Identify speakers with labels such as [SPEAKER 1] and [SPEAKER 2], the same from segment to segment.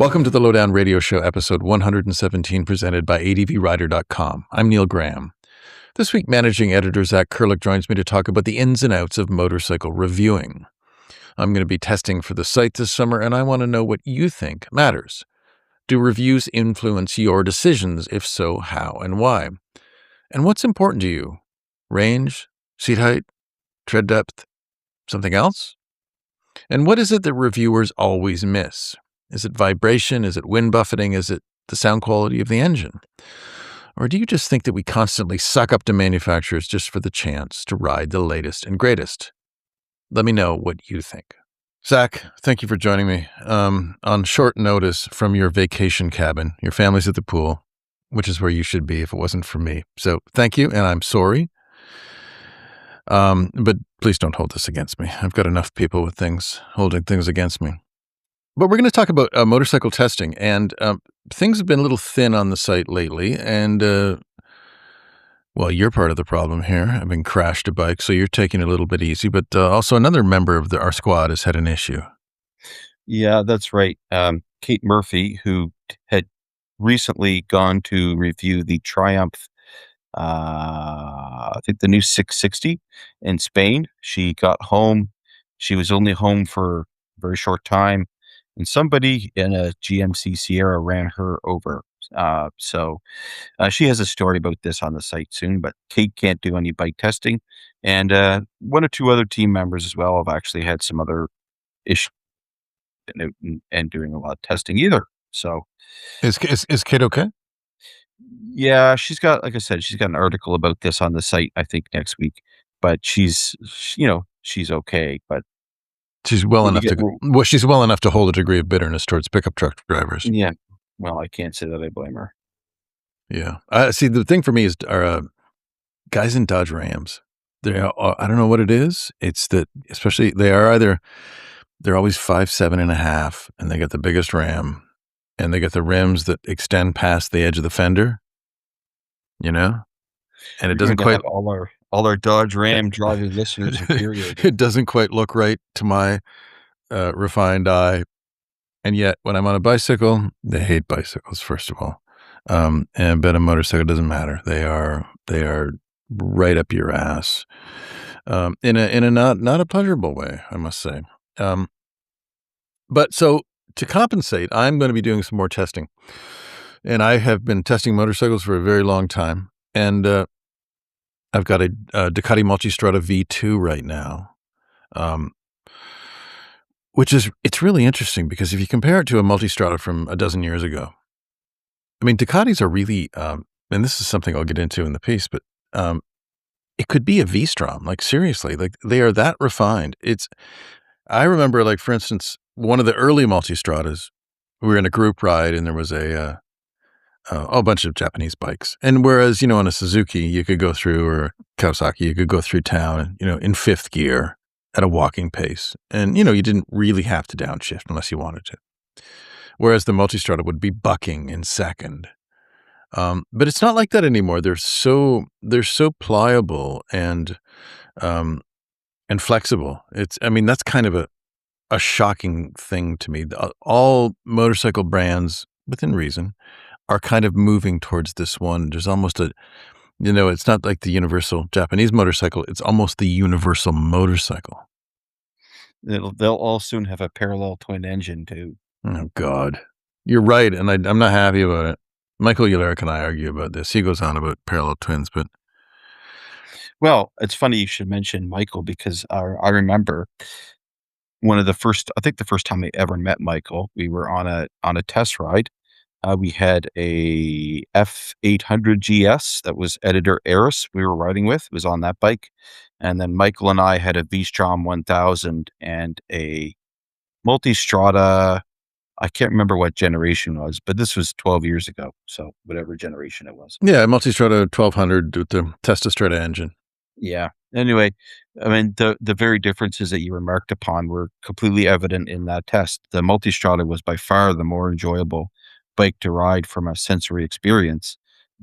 [SPEAKER 1] Welcome to the Lowdown Radio Show, episode 117, presented by advrider.com. I'm Neil Graham. This week, managing editor Zac Kurylyk joins me to talk about the ins and outs of motorcycle reviewing. I'm going to be testing for the site this summer, and I want to know what you think matters. Do reviews influence your decisions? If so, how and why? And what's important to you? Range, seat height, tread depth, something else? And what is it that reviewers always miss? Is it vibration? Is it wind buffeting? Is it the sound quality of the engine? Or do you just think that we constantly suck up to manufacturers just for the chance to ride the latest and greatest? Let me know what you think. Zac, thank you for joining me on short notice from your vacation cabin. Your family's at the pool, which is where you should be if it wasn't for me. So thank you, and I'm sorry. But please don't hold this against me. I've got enough people with things holding things against me. But we're going to talk about motorcycle testing, and things have been a little thin on the site lately, and, well, you're part of the problem here. I've been crashed a bike, so you're taking it a little bit easy, but also another member of our squad has had an issue.
[SPEAKER 2] Yeah, that's right. Kate Murphy, who had recently gone to review the Triumph, I think the new 660 in Spain. She got home. She was only home for a very short time, and somebody in a GMC Sierra ran her over. So she has a story about this on the site soon, but Kate can't do any bike testing. And one or two other team members as well have actually had some other issues and doing a lot of testing either. So
[SPEAKER 1] Is Kate okay?
[SPEAKER 2] yeah, she's got, like I said, she's got an article about this on the site, I think next week, but she's okay, but
[SPEAKER 1] She's well enough to hold a degree of bitterness towards pickup truck drivers.
[SPEAKER 2] yeah, well, I can't say that I blame her.
[SPEAKER 1] Yeah. See, the thing for me is guys in Dodge Rams. I don't know what it is. It's that, especially, they're always 5'7.5", and they got the biggest ram, and they got the rims that extend past the edge of the fender, and it doesn't quite.
[SPEAKER 2] All our Dodge Ram driving listeners infuriated.
[SPEAKER 1] It doesn't quite look right to my refined eye, and yet when I'm on a bicycle, they hate bicycles. First of all, but a motorcycle doesn't matter. They are right up your ass, in a not a pleasurable way, I must say. But so to compensate, I'm going to be doing some more testing, and I have been testing motorcycles for a very long time, and I've got a Ducati Multistrada V2 right now, it's really interesting because if you compare it to a Multistrada from a dozen years ago, I mean, Ducatis are really, and this is something I'll get into in the piece, but it could be a V-Strom, like seriously, like they are that refined. I remember, like, for instance, one of the early Multistradas, we were in a group ride and there was a bunch of Japanese bikes. And whereas, on a Suzuki, you could go through, or Kawasaki, you could go through town, in fifth gear at a walking pace. And, you didn't really have to downshift unless you wanted to. Whereas the Multistrada would be bucking in second. But it's not like that anymore. They're so pliable and flexible. That's kind of a shocking thing to me. All motorcycle brands, within reason, are kind of moving towards this one. There's almost it's not like the universal Japanese motorcycle. It's almost the universal motorcycle.
[SPEAKER 2] They'll all soon have a parallel twin engine too.
[SPEAKER 1] Oh God, you're right, and I'm not happy about it. Michael Ullrich and I argue about this. He goes on about parallel twins, but
[SPEAKER 2] well, it's funny you should mention Michael because I remember the first time I ever met Michael, we were on a test ride. We had a F800 GS that was editor Eris we were riding with. It was on that bike. And then Michael and I had a V-Strom 1000 and a Multistrada. I can't remember what generation it was, but this was 12 years ago. So whatever generation it was.
[SPEAKER 1] Yeah, Multistrada 1200 with the Testastrada engine.
[SPEAKER 2] Yeah. Anyway, the very differences that you remarked upon were completely evident in that test. The Multistrada was by far the more enjoyable bike to ride from a sensory experience,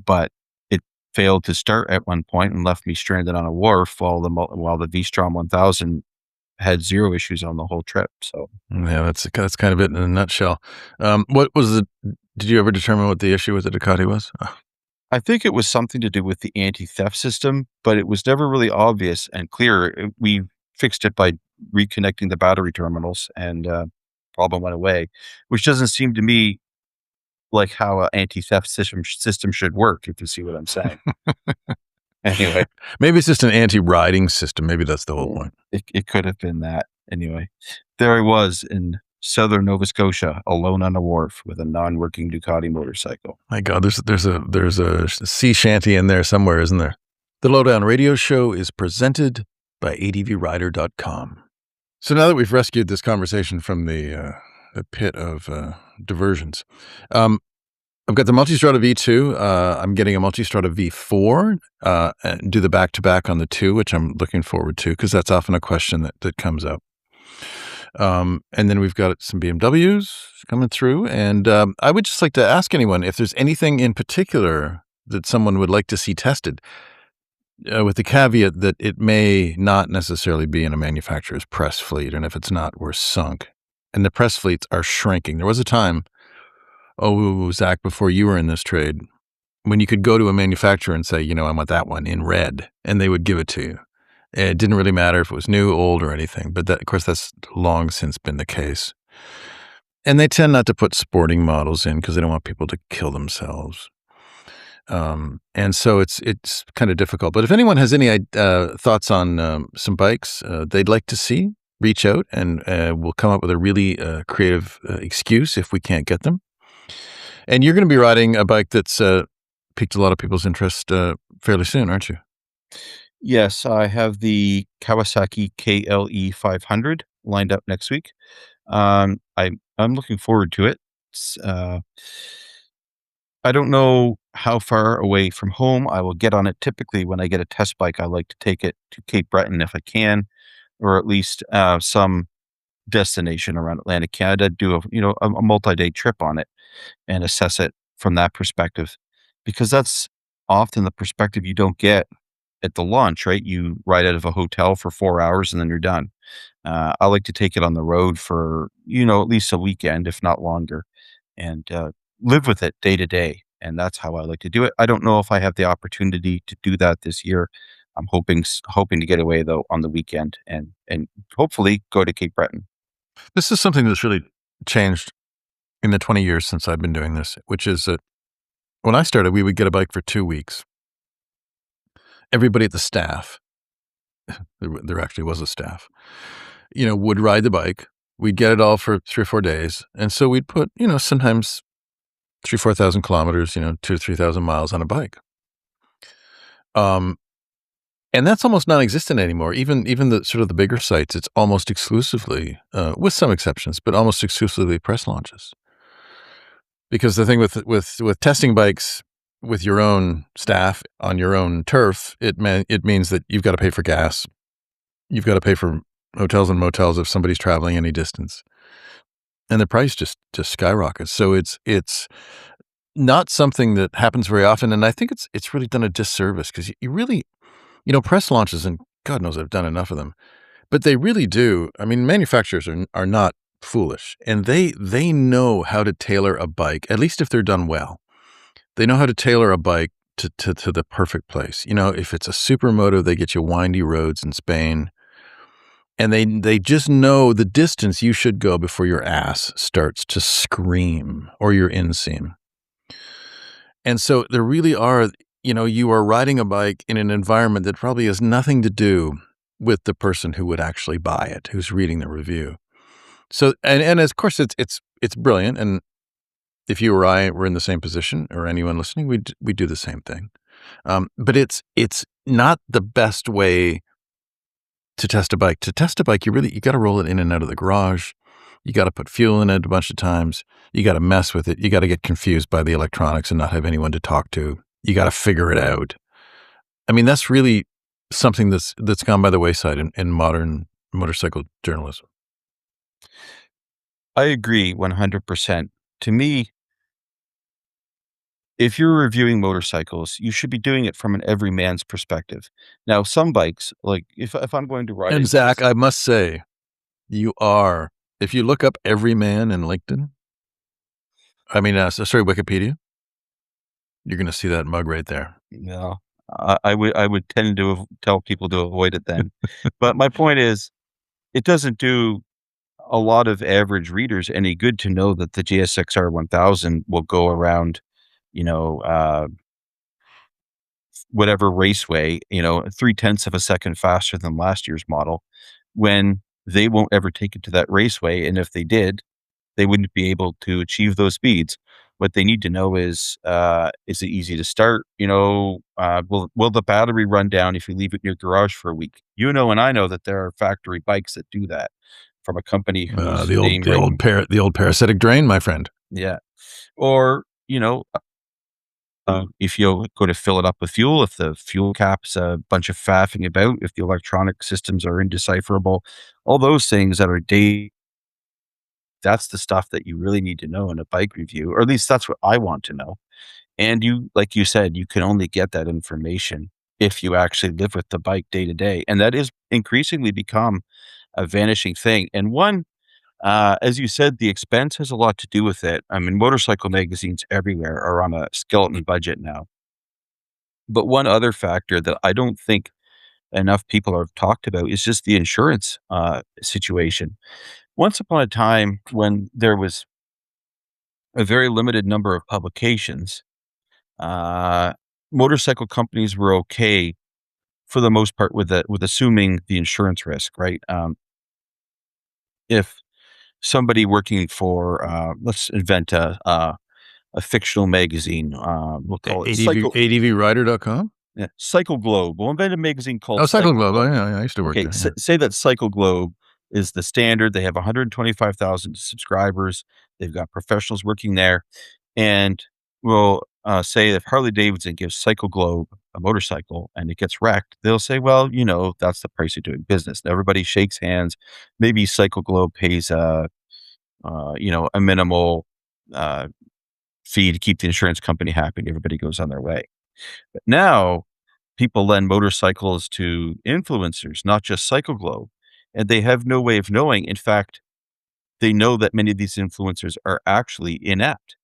[SPEAKER 2] but it failed to start at one point and left me stranded on a wharf while the V-Strom 1000 had zero issues on the whole trip. So
[SPEAKER 1] Yeah, that's kind of it in a nutshell. What was the? Did you ever determine what the issue with the Ducati was?
[SPEAKER 2] I think it was something to do with the anti-theft system, but it was never really obvious and clear. We fixed it by reconnecting the battery terminals, and problem went away, which doesn't seem to me like how an anti-theft system should work, if you see what I'm saying. Anyway,
[SPEAKER 1] Maybe it's just an anti-riding system. Maybe that's the whole point.
[SPEAKER 2] it could have been that. Anyway, there I was in southern Nova Scotia, alone on a wharf with a non-working Ducati motorcycle.
[SPEAKER 1] My God, there's a sea shanty in there somewhere, isn't there? The Lowdown Radio Show is presented by advrider.com. So now that we've rescued this conversation from the pit of diversions, I've got the Multistrada V2. I'm getting a Multistrada V4 and do the back-to-back on the 2, which I'm looking forward to because that's often a question that comes up. And then we've got some BMWs coming through. And I would just like to ask anyone if there's anything in particular that someone would like to see tested, with the caveat that it may not necessarily be in a manufacturer's press fleet. And if it's not, we're sunk. And the press fleets are shrinking. There was a time, Zac, before you were in this trade, when you could go to a manufacturer and say, I want that one in red, and they would give it to you. It didn't really matter if it was new, old, or anything, but of course, that's long since been the case. And they tend not to put sporting models in because they don't want people to kill themselves. And so it's kind of difficult. But if anyone has any thoughts on some bikes they'd like to see, reach out, and we'll come up with a really creative excuse if we can't get them. And you're going to be riding a bike that's piqued a lot of people's interest fairly soon, aren't you?
[SPEAKER 2] Yes, I have the Kawasaki KLE 500 lined up next week. I'm looking forward to it. I don't know how far away from home I will get on it. Typically, when I get a test bike, I like to take it to Cape Breton if I can, or at least some destination around Atlantic Canada. Do a multi-day trip on it and assess it from that perspective, because that's often the perspective you don't get at the launch, right? You ride out of a hotel for 4 hours and then you're done. I like to take it on the road for, at least a weekend, if not longer, and live with it day to day. And that's how I like to do it. I don't know if I have the opportunity to do that this year. I'm hoping to get away though on the weekend and hopefully go to Cape Breton.
[SPEAKER 1] This is something that's really changed in the 20 years since I've been doing this, which is that when I started, we would get a bike for 2 weeks. Everybody at the staff, there actually was a staff, would ride the bike. We'd get it all for 3 or 4 days. And so we'd put, sometimes 4,000 kilometers, 2,000 to 3,000 miles on a bike. And that's almost non-existent anymore. Even the sort of the bigger sites, it's almost exclusively, with some exceptions, but almost exclusively press launches. Because the thing with testing bikes with your own staff on your own turf, it means that you've got to pay for gas. You've got to pay for hotels and motels if somebody's traveling any distance. And the price just skyrockets. So it's not something that happens very often. And I think it's really done a disservice because you really, press launches, and God knows I've done enough of them, but they really do. I mean, manufacturers are not foolish, and they know how to tailor a bike, at least if they're done well. They know how to tailor a bike to the perfect place. If it's a supermoto, they get you windy roads in Spain, and they just know the distance you should go before your ass starts to scream or your inseam. And so there really are, you are riding a bike in an environment that probably has nothing to do with the person who would actually buy it, who's reading the review. So, and of course it's brilliant. And if you or I were in the same position, or anyone listening, we do the same thing. But it's not the best way to test a bike. To test a bike, you got to roll it in and out of the garage. You got to put fuel in it a bunch of times. You got to mess with it. You got to get confused by the electronics and not have anyone to talk to. You got to figure it out. I mean, that's really something that's gone by the wayside in modern motorcycle journalism.
[SPEAKER 2] I agree 100%. To me, if you're reviewing motorcycles, you should be doing it from an everyman's perspective. Now, some bikes, like if I'm going to ride,
[SPEAKER 1] And Zac, I must say, You are. If you look up every man in LinkedIn, Wikipedia, you're going to see that mug right there.
[SPEAKER 2] Yeah, I would tend to tell people to avoid it then. But my point is, it doesn't do a lot of average readers any good to know that the GSX-R 1000 will go around, you know, whatever raceway, 0.3 of a second faster than last year's model, when they won't ever take it to that raceway. And if they did, they wouldn't be able to achieve those speeds. What they need to know is it easy to start? Will the battery run down if you leave it in your garage for a week? And I know that there are factory bikes that do that from a company whose name
[SPEAKER 1] The old parasitic drain, my friend.
[SPEAKER 2] yeah. Or, if you go to fill it up with fuel, if the fuel cap's a bunch of faffing about, if the electronic systems are indecipherable, all those things that are that's the stuff that you really need to know in a bike review, or at least that's what I want to know. And like you said, you can only get that information if you actually live with the bike day to day. And that is increasingly become a vanishing thing. And as you said, the expense has a lot to do with it. I mean, motorcycle magazines everywhere are on a skeleton budget now. But one other factor that I don't think enough people have talked about is just the insurance situation. Once upon a time, when there was a very limited number of publications, uh, motorcycle companies were okay for the most part with assuming the insurance risk, right? If somebody working for let's invent a fictional magazine, we'll call it
[SPEAKER 1] ADVrider.com?
[SPEAKER 2] Yeah, Cycle Globe. We'll invent a magazine called
[SPEAKER 1] Oh, Cycle Globe.
[SPEAKER 2] Globe.
[SPEAKER 1] Oh, yeah, I used to work
[SPEAKER 2] Okay,
[SPEAKER 1] there. Yeah.
[SPEAKER 2] say that Cycle Globe is the standard. They have 125,000 subscribers. They've got professionals working there. And we'll say if Harley Davidson gives Cycle Globe a motorcycle and it gets wrecked, they'll say, well, that's the price of doing business. And everybody shakes hands. Maybe Cycle Globe pays a minimal uh, fee to keep the insurance company happy and everybody goes on their way. But now people lend motorcycles to influencers, not just Cycle Globe, and they have no way of knowing. In fact, they know that many of these influencers are actually inept.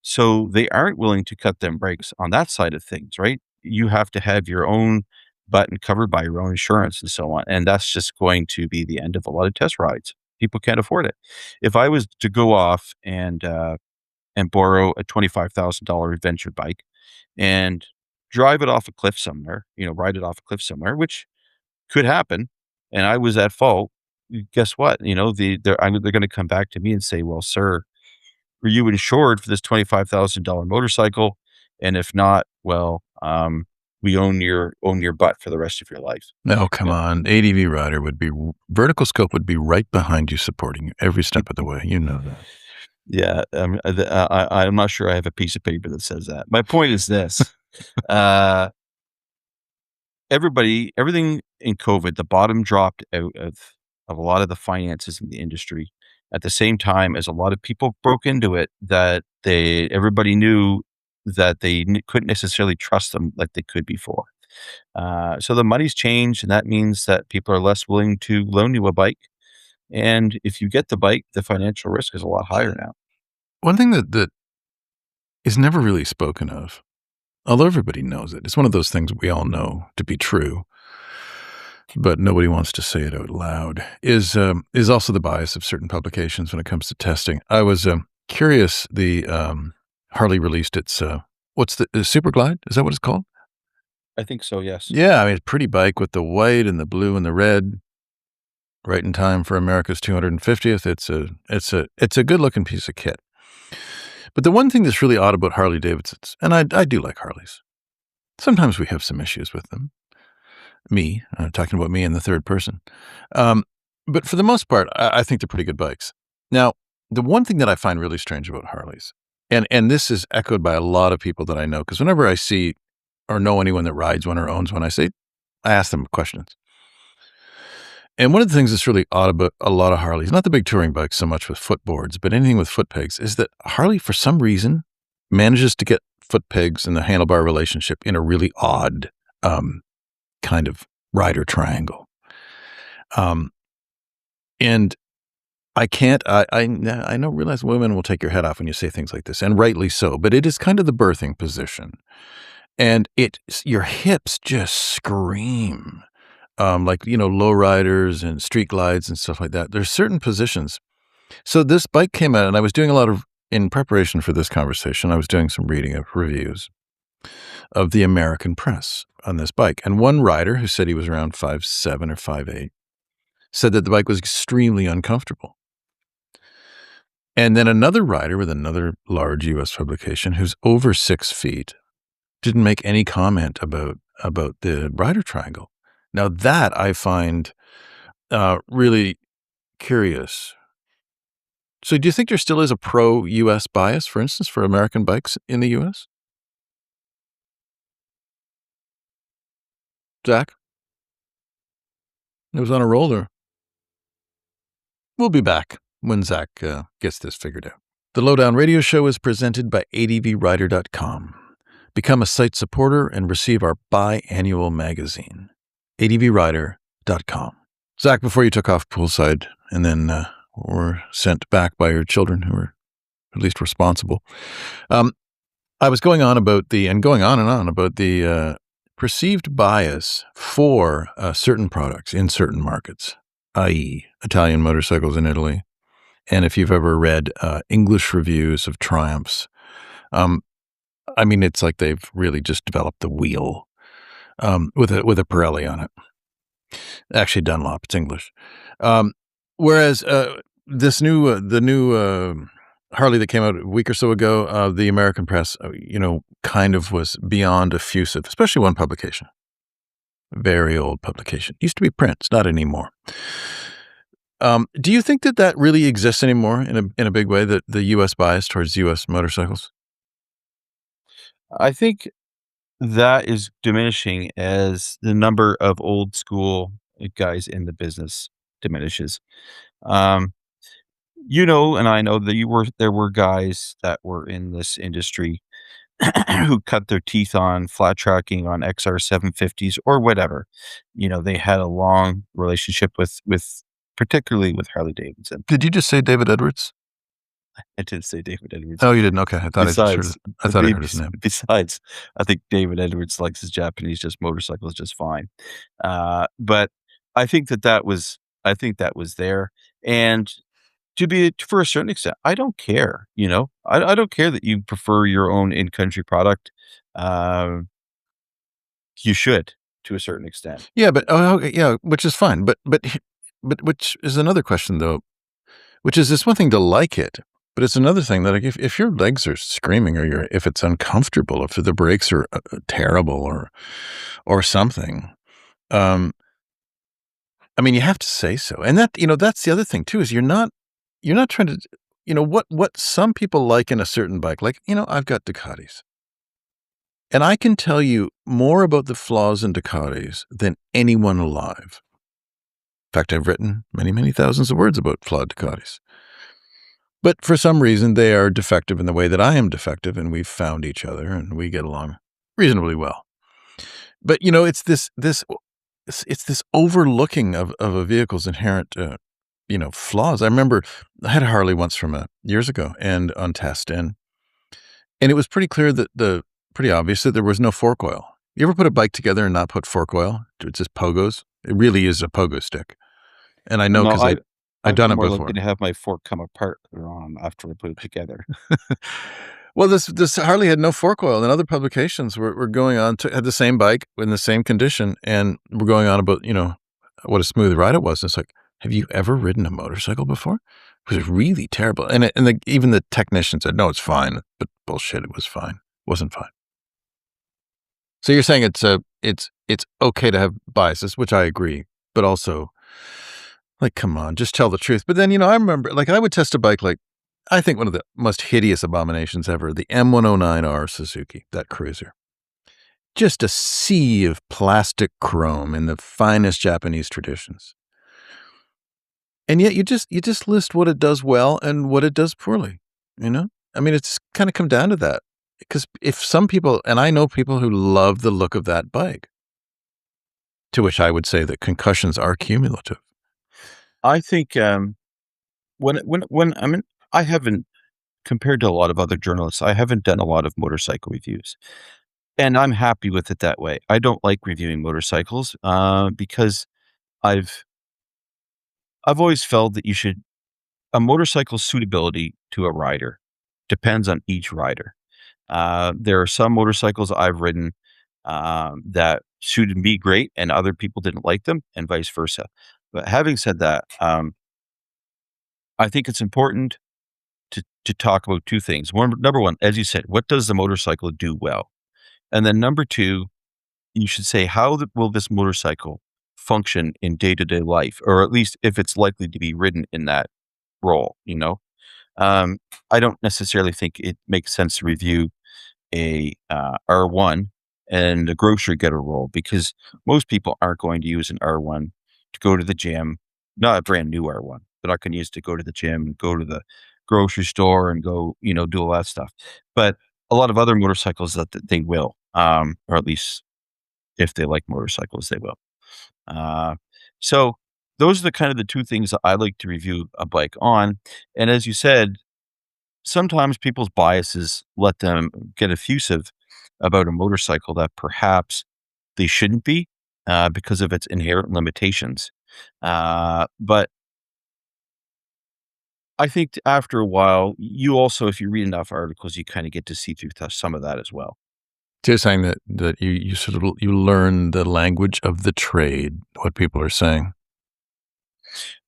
[SPEAKER 2] So they aren't willing to cut them breaks on that side of things, right? You have to have your own button covered by your own insurance and so on. And that's just going to be the end of a lot of test rides. People can't afford it. If I was to go off and borrow a $25,000 adventure bike and drive it off a cliff somewhere, ride it off a cliff somewhere, which could happen, and I was at fault, guess what? They're going to come back to me and say, well, sir, were you insured for this $25,000 motorcycle? And if not, well, we own your butt for the rest of your life.
[SPEAKER 1] Oh, come on. ADV Rider Vertical Scope would be right behind you, supporting you every step of the way. You know that.
[SPEAKER 2] Yeah, I'm not sure I have a piece of paper that says that. My point is this. Everything in COVID, the bottom dropped out of a lot of the finances in the industry at the same time as a lot of people broke into it that everybody knew that they couldn't necessarily trust them like they could before. So the money's changed, and that means that people are less willing to loan you a bike. And if you get the bike, the financial risk is a lot higher now.
[SPEAKER 1] One thing that is never really spoken of, although everybody knows it, it's one of those things we all know to be true, but nobody wants to say it out loud, is also the bias of certain publications when it comes to testing. I was curious, the Harley released its, what's the Super Glide? Is that what it's called?
[SPEAKER 2] I think so, yes.
[SPEAKER 1] Yeah, I mean, it's a pretty bike with the white and the blue and the red, right in time for America's 250th. It's a good looking piece of kit. But the one thing that's really odd about Harley Davidsons, and I do like Harleys. Sometimes we have some issues with them. Me, talking about me in the third person. But for the most part, I think they're pretty good bikes. Now, the one thing that I find really strange about Harleys, and this is echoed by a lot of people that I know, because whenever I see or know anyone that rides one or owns one, I ask them questions. And one of the things that's really odd about a lot of Harleys, not the big touring bikes so much with footboards, but anything with foot pegs, is that Harley, for some reason, manages to get foot pegs and the handlebar relationship in a really odd kind of rider triangle. And I can't. I know. Realize women will take your head off when you say things like this, and rightly so. But it is kind of the birthing position, and your hips just scream, like lowriders and street glides and stuff like that. There's certain positions. So this bike came out, and I was doing a lot of in preparation for this conversation. I was doing some reading of reviews of the American press on this bike, and one rider who said he was around 5'7" or 5'8" said that the bike was extremely uncomfortable. And then another writer with another large U.S. publication who's over 6 feet didn't make any comment about the rider triangle. Now that I find really curious. So do you think there still is a pro-U.S. bias, for instance, for American bikes in the U.S.? Zach? It was on a roller. We'll be back when Zach gets this figured out. The Lowdown Radio Show is presented by advrider.com. Become a site supporter and receive our biannual magazine, advrider.com. Zach, before you took off poolside and then were sent back by your children who were at least responsible, I was going on and on about the perceived bias for certain products in certain markets, i.e. Italian motorcycles in Italy. And if you've ever read English reviews of Triumphs, I mean, it's like they've really just developed the wheel with a Pirelli on it. Actually, Dunlop, it's English. Whereas the new Harley that came out a week or so ago, the American press, kind of was beyond effusive, especially one publication. Very old publication. Used to be Prince, not anymore. Do you think that really exists anymore in a big way, that the U.S. bias towards U.S. motorcycles?
[SPEAKER 2] I think that is diminishing as the number of old school guys in the business diminishes. And I know that there were guys that were in this industry who cut their teeth on flat tracking on XR 750s or whatever. They had a long relationship with particularly with Harley Davidson.
[SPEAKER 1] Did you just say David Edwards?
[SPEAKER 2] I did say David Edwards.
[SPEAKER 1] Oh, you didn't? Okay. I thought I heard his name.
[SPEAKER 2] Besides, I think David Edwards likes his Japanese motorcycles just fine. But I think that was there. And for a certain extent, I don't care, I don't care that you prefer your own in-country product. You should, to a certain extent.
[SPEAKER 1] Yeah, but okay, yeah, which is fine. But which is another question though, which is it's one thing to like it, but it's another thing that like if your legs are screaming or if it's uncomfortable, if the brakes are terrible or something, I mean, you have to say so. And that, that's the other thing too, is you're not trying to, what some people like in a certain bike, like, I've got Ducatis. And I can tell you more about the flaws in Ducatis than anyone alive. In fact, I've written many, many thousands of words about flawed Ducatis. But for some reason, they are defective in the way that I am defective, and we've found each other, and we get along reasonably well. But, it's this overlooking of a vehicle's inherent, flaws. I remember I had a Harley once from years ago and on test, and it was pretty clear pretty obvious that there was no fork oil. You ever put a bike together and not put fork oil? It's just pogos. It really is a pogo stick. And I know because I've done it before. I'm more
[SPEAKER 2] likely to have my fork come apart after I put it together.
[SPEAKER 1] Well, this Harley had no fork oil, and other publications were going on had the same bike in the same condition, and we're going on about what a smooth ride it was. And it's like, have you ever ridden a motorcycle before? It was really terrible, and even the technician said, no, it's fine, but bullshit, it was fine, it wasn't fine. So you're saying it's okay to have biases, which I agree, but also, like, come on, just tell the truth. But then, I remember, like, I would test a bike, like, I think one of the most hideous abominations ever, the M109R Suzuki, that cruiser. Just a sea of plastic chrome in the finest Japanese traditions. And yet you just list what it does well and what it does poorly, I mean, it's kind of come down to that. Because if some people, and I know people who love the look of that bike, to which I would say that concussions are cumulative.
[SPEAKER 2] I think when I mean, I haven't compared to a lot of other journalists, I haven't done a lot of motorcycle reviews, and I'm happy with it that way. I don't like reviewing motorcycles, because I've I've always felt that you should a motorcycle's suitability to a rider depends on each rider. There are some motorcycles I've ridden, that suited me great and other people didn't like them and vice versa. But having said that, I think it's important to talk about 2 things. Number 1, as you said, what does the motorcycle do well? And then number 2, you should say, will this motorcycle function in day-to-day life, or at least if it's likely to be ridden in that role, you know? Um, I don't necessarily think it makes sense to review a, R1 and a grocery getter roll because most people aren't going to use an R1 to go to the gym, not a brand new R1. They're not gonna use it to go to the gym, go to the grocery store, and go, do all that stuff. But a lot of other motorcycles that they will, or at least if they like motorcycles, they will. Uh, so those are the kind of the 2 things that I like to review a bike on. And as you said, sometimes people's biases let them get effusive about a motorcycle that perhaps they shouldn't be, because of its inherent limitations. But I think after a while, you also, if you read enough articles, you kind of get to see through some of that as well.
[SPEAKER 1] So you're saying that you sort of you learn the language of the trade, what people are saying.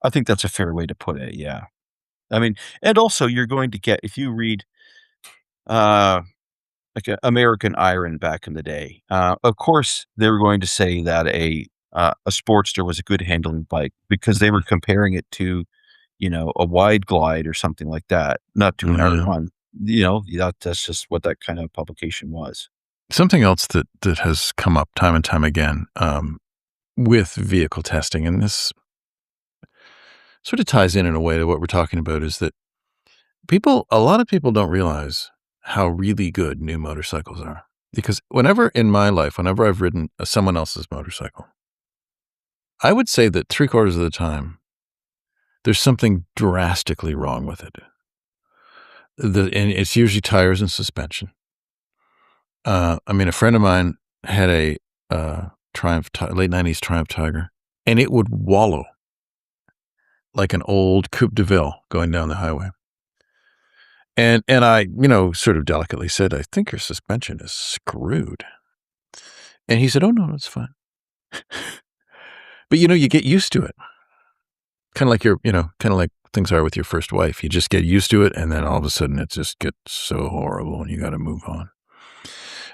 [SPEAKER 2] I think that's a fair way to put it. Yeah. I mean, and also you're going to get, if you read, uh, like American Iron back in the day. Of course, they were going to say that a Sportster was a good handling bike because they were comparing it to, a Wide Glide or something like that, not to an
[SPEAKER 1] Yeah.
[SPEAKER 2] R1. That's just what that kind of publication was.
[SPEAKER 1] Something else that has come up time and time again, with vehicle testing, and this sort of ties in a way to what we're talking about, is that a lot of people don't realize how really good new motorcycles are. Because whenever in my life, whenever I've ridden someone else's motorcycle, I would say that 3/4 of the time, there's something drastically wrong with it. And it's usually tires and suspension. I mean, a friend of mine had a late '90s Triumph Tiger, and it would wallow like an old Coupe de Ville going down the highway. And I, sort of delicately said, "I think your suspension is screwed." And he said, "Oh, no, it's fine." But, you get used to it. Kinda like kinda like things are with your first wife. You just get used to it, and then all of a sudden, it just gets so horrible, and you gotta move on.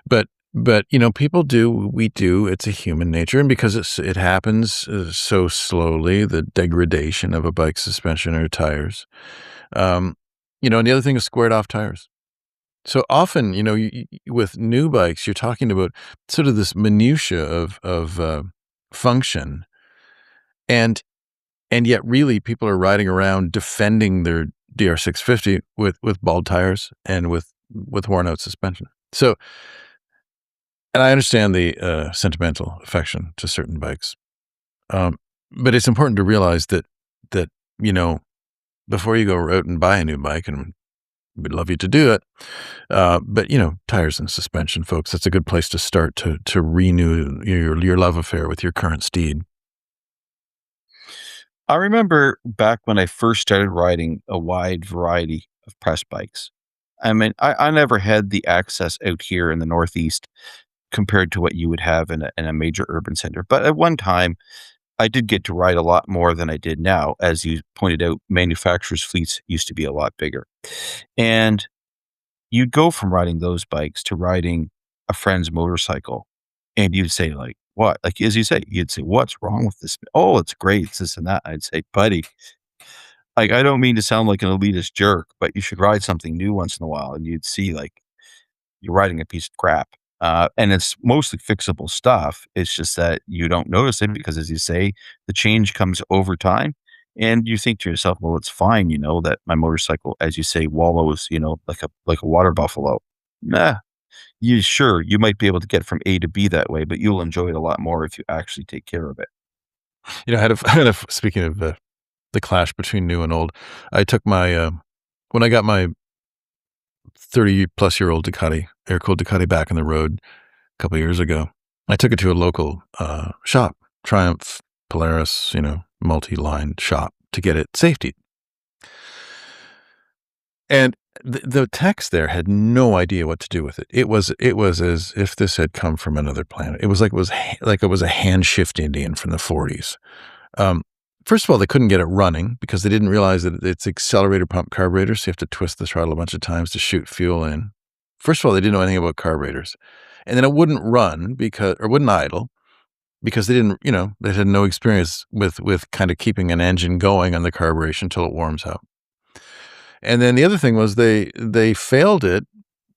[SPEAKER 1] But, people do, we do, it's a human nature, and because it happens, so slowly, the degradation of a bike's suspension or tires. And the other thing is squared off tires. So often, with new bikes, you're talking about sort of this minutia of function, and yet really people are riding around defending their DR650 with bald tires and with worn out suspension. So, and I understand the sentimental affection to certain bikes, um, but it's important to realize that you know before you go out and buy a new bike, and we'd love you to do it. But tires and suspension, folks, that's a good place to start to renew your love affair with your current steed.
[SPEAKER 2] I remember back when I first started riding a wide variety of press bikes. I mean, I never had the access out here in the Northeast compared to what you would have in a major urban center. But at one time, I did get to ride a lot more than I did now. As you pointed out, manufacturers' fleets used to be a lot bigger. And you'd go from riding those bikes to riding a friend's motorcycle, and you'd say, like, "What?" Like, as you say, you'd say, "What's wrong with this?" "Oh, it's great. It's this and that." I'd say, "Buddy, like, I don't mean to sound like an elitist jerk, but you should ride something new once in a while," and you'd see, like, you're riding a piece of crap. And it's mostly fixable stuff. It's just that you don't notice it because, as you say, the change comes over time. And you think to yourself, well, it's fine, that my motorcycle, as you say, wallows, like a water buffalo. Nah, you might be able to get from A to B that way, but you'll enjoy it a lot more if you actually take care of it.
[SPEAKER 1] I had a speaking of the clash between new and old. I took my when I got my 30-plus-year-old Ducati, air-cooled Ducati back on the road a couple years ago, I took it to a local shop, Triumph, Polaris, multi-line shop, to get it safety. And the techs there had no idea what to do with it. It was as if this had come from another planet. It was like it was a hand-shift Indian from the 40s. First of all, they couldn't get it running because they didn't realize that it's accelerator pump carburetor, so you have to twist the throttle a bunch of times to shoot fuel in. First of all, they didn't know anything about carburetors. And then it wouldn't run wouldn't idle because they didn't, they had no experience with kind of keeping an engine going on the carburation until it warms up. And then the other thing was they failed it,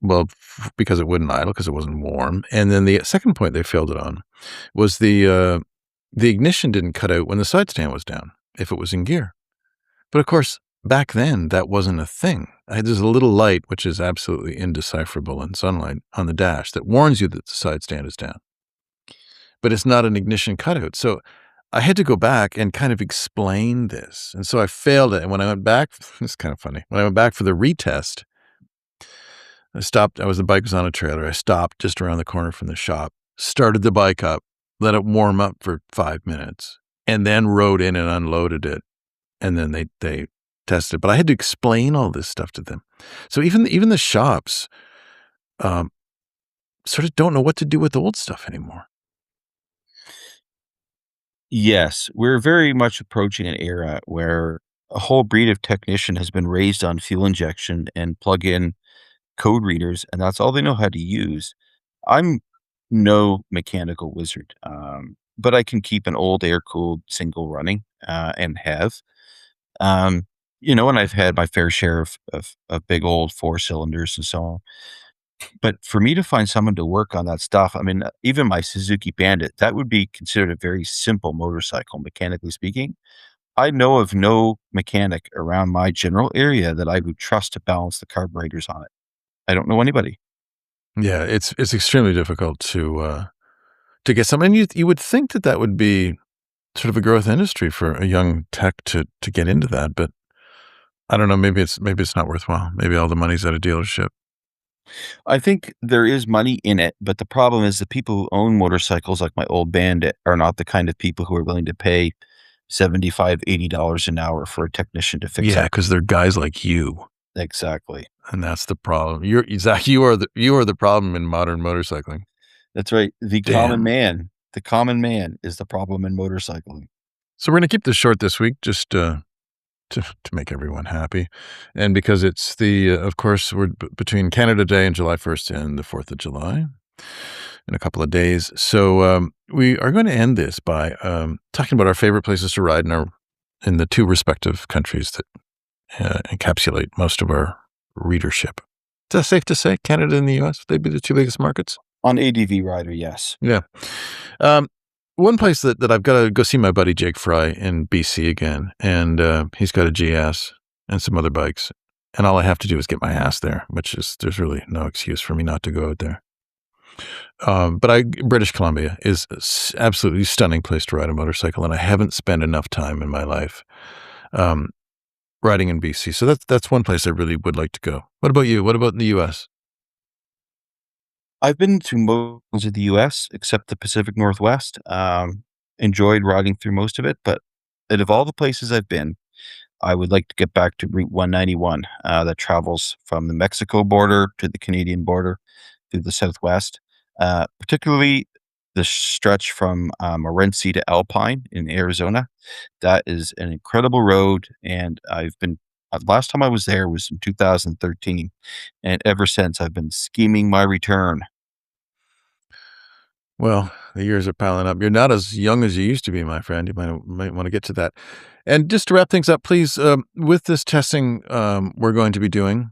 [SPEAKER 1] well, because it wouldn't idle because it wasn't warm. And then the second point they failed it on was the ignition didn't cut out when the side stand was down, if it was in gear. But of course, back then, that wasn't a thing. There's a little light, which is absolutely indecipherable in sunlight, on the dash that warns you that the side stand is down. But it's not an ignition cutout. So I had to go back and kind of explain this. And so I failed it. And when I went back, it's kind of funny. When I went back for the retest, I stopped. The bike was on a trailer. I stopped just around the corner from the shop, started the bike up, let it warm up for 5 minutes, and then rode in and unloaded it. And then they tested it. But I had to explain all this stuff to them. So even the shops sort of don't know what to do with old stuff anymore.
[SPEAKER 2] Yes, we're very much approaching an era where a whole breed of technician has been raised on fuel injection and plug-in code readers, and that's all they know how to use. I'm no mechanical wizard, but I can keep an old air-cooled single running, and have. And I've had my fair share of big old four cylinders and so on. But for me to find someone to work on that stuff, I mean, even my Suzuki Bandit, that would be considered a very simple motorcycle, mechanically speaking. I know of no mechanic around my general area that I would trust to balance the carburetors on it. I don't know anybody.
[SPEAKER 1] Yeah, it's extremely difficult to get someone. You would think that would be sort of a growth industry for a young tech to get into that, but I don't know. Maybe it's not worthwhile. Maybe all the money's at a dealership.
[SPEAKER 2] I think there is money in it, but the problem is the people who own motorcycles like my old Bandit are not the kind of people who are willing to pay $75, $80 an hour for a technician to fix
[SPEAKER 1] Yeah,
[SPEAKER 2] it.
[SPEAKER 1] because they're guys like you,
[SPEAKER 2] Exactly.
[SPEAKER 1] and that's the problem. Zach. You are the problem in modern motorcycling.
[SPEAKER 2] That's right. The common
[SPEAKER 1] Damn.
[SPEAKER 2] man. The common man is the problem in motorcycling.
[SPEAKER 1] So we're gonna keep this short this week, just to make everyone happy, and because it's of course, we're between Canada Day and July 1st and the 4th of July in a couple of days. So we are going to end this by talking about our favorite places to ride in the two respective countries that encapsulate most of our readership. Is that safe to say? Canada and the U.S., they'd be the two biggest markets?
[SPEAKER 2] On ADV Rider, yes.
[SPEAKER 1] Yeah. One place that I've got to go see my buddy Jake Fry in BC again, and he's got a GS and some other bikes, and all I have to do is get my ass there, there's really no excuse for me not to go out there. But British Columbia is absolutely stunning place to ride a motorcycle, and I haven't spent enough time in my life riding in BC. So that's one place I really would like to go. What about you? What about in the U.S.?
[SPEAKER 2] I've been to most of the US except the Pacific Northwest. Enjoyed riding through most of it, but out of all the places I've been, I would like to get back to Route 191 that travels from the Mexico border to the Canadian border through the Southwest, particularly the stretch from Morenci to Alpine in Arizona. That is an incredible road, and last time I was there was in 2013, and ever since I've been scheming my return.
[SPEAKER 1] Well, the years are piling up. You're not as young as you used to be, my friend. You might want to get to that. And just to wrap things up, please, with this testing we're going to be doing,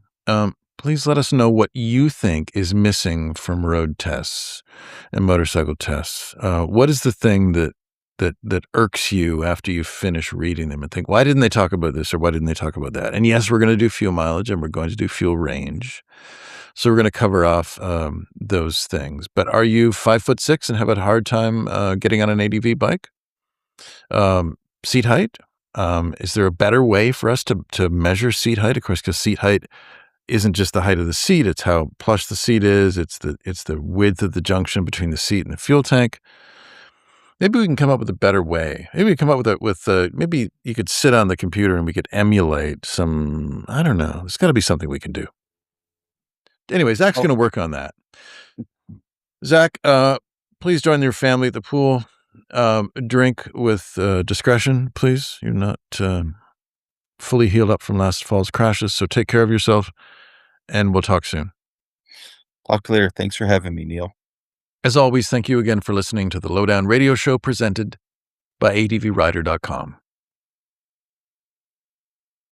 [SPEAKER 1] please let us know what you think is missing from road tests and motorcycle tests. What is the thing that irks you after you finish reading them and think, why didn't they talk about this or why didn't they talk about that? And yes, we're going to do fuel mileage and we're going to do fuel range. So we're going to cover off those things. But are you 5'6" and have a hard time getting on an ADV bike? Seat height? Is there a better way for us to measure seat height? Of course, because seat height isn't just the height of the seat; it's how plush the seat is. It's the width of the junction between the seat and the fuel tank. Maybe we can come up with a better way. Maybe we come up with maybe you could sit on the computer and we could emulate some. I don't know. There's got to be something we can do. Anyway, Zach's
[SPEAKER 2] Oh,
[SPEAKER 1] going to work on that. Zac, please join your family at the pool. Drink with discretion, please. You're not fully healed up from last fall's crashes, so take care of yourself, and we'll talk soon.
[SPEAKER 2] talk later. Thanks for having me, Neil.
[SPEAKER 1] As always, thank you again for listening to the Lowdown Radio Show presented by advrider.com.